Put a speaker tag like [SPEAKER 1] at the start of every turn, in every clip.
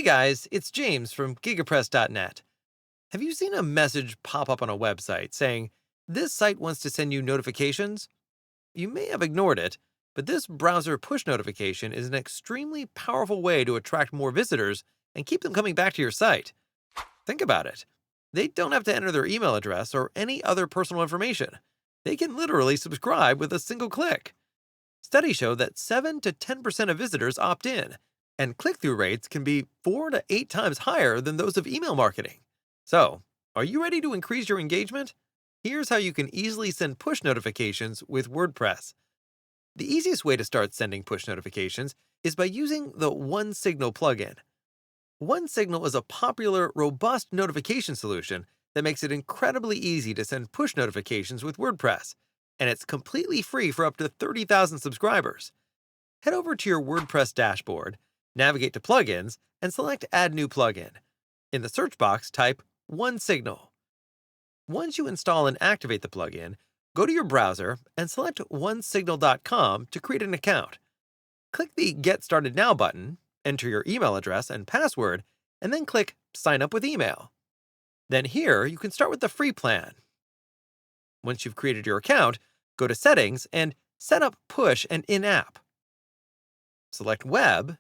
[SPEAKER 1] Hey guys, it's James from GigaPress.net. Have you seen a message pop up on a website saying, "This site wants to send you notifications"? You may have ignored it, but this browser push notification is an extremely powerful way to attract more visitors and keep them coming back to your site. Think about it. They don't have to enter their email address or any other personal information. They can literally subscribe with a single click. Studies show that 7 to 10% of visitors opt in, and click through rates can be 4 to 8 times higher than those of email marketing. So, are you ready to increase your engagement? Here's how you can easily send push notifications with WordPress. The easiest way to start sending push notifications is by using the OneSignal plugin. OneSignal is a popular, robust notification solution that makes it incredibly easy to send push notifications with WordPress, and it's completely free for up to 30,000 subscribers. Head over to your WordPress dashboard, navigate to Plugins, and select Add New Plugin. In the search box, type OneSignal. Once you install and activate the plugin, go to your browser and select onesignal.com to create an account. Click the Get Started Now button, enter your email address and password, and then click Sign Up with Email. Then here, you can start with the free plan. Once you've created your account, go to Settings and Set up Push and In-App. Select Web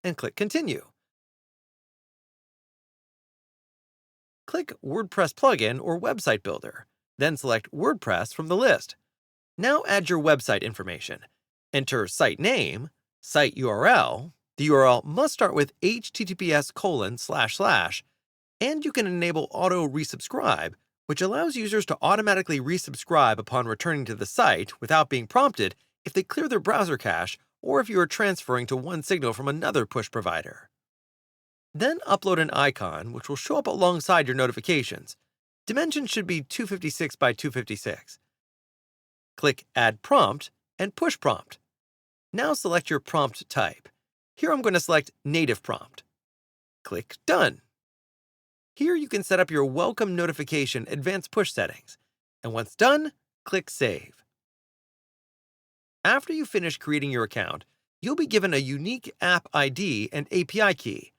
[SPEAKER 1] and click Continue. Click WordPress plugin or website builder, then select WordPress from the list. Now add your website information. Enter site name, site URL. The URL must start with https://, and you can enable auto resubscribe, which allows users to automatically resubscribe upon returning to the site without being prompted if they clear their browser cache or if you are transferring to OneSignal from another push provider. Then upload an icon which will show up alongside your notifications. Dimensions should be 256 by 256. Click Add Prompt and Push Prompt. Now select your prompt type. Here I'm going to select Native Prompt. Click Done. Here you can set up your welcome notification advanced push settings. And once done, click Save. After you finish creating your account, you'll be given a unique app ID and API key.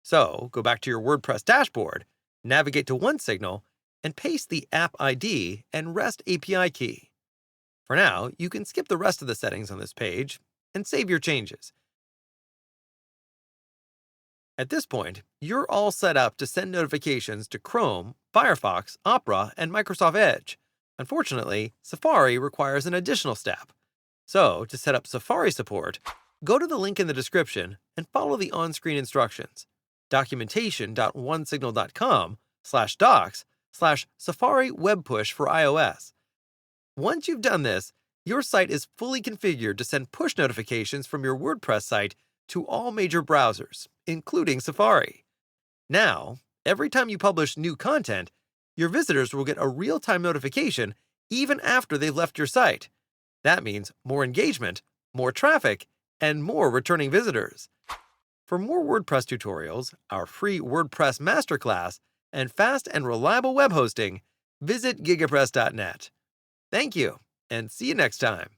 [SPEAKER 1] So go back to your WordPress dashboard, navigate to OneSignal, and paste the app ID and REST API key. For now, you can skip the rest of the settings on this page and save your changes. At this point, you're all set up to send notifications to Chrome, Firefox, Opera, and Microsoft Edge. Unfortunately, Safari requires an additional step. So, to set up Safari support, go to the link in the description and follow the on-screen instructions. documentation.onesignal.com/docs/Safari Web Push for iOS. Once you've done this, your site is fully configured to send push notifications from your WordPress site to all major browsers, including Safari. Now, every time you publish new content, your visitors will get a real-time notification even after they've left your site. That means more engagement, more traffic, and more returning visitors. For more WordPress tutorials, our free WordPress masterclass, and fast and reliable web hosting, visit GigaPress.net. Thank you, and see you next time.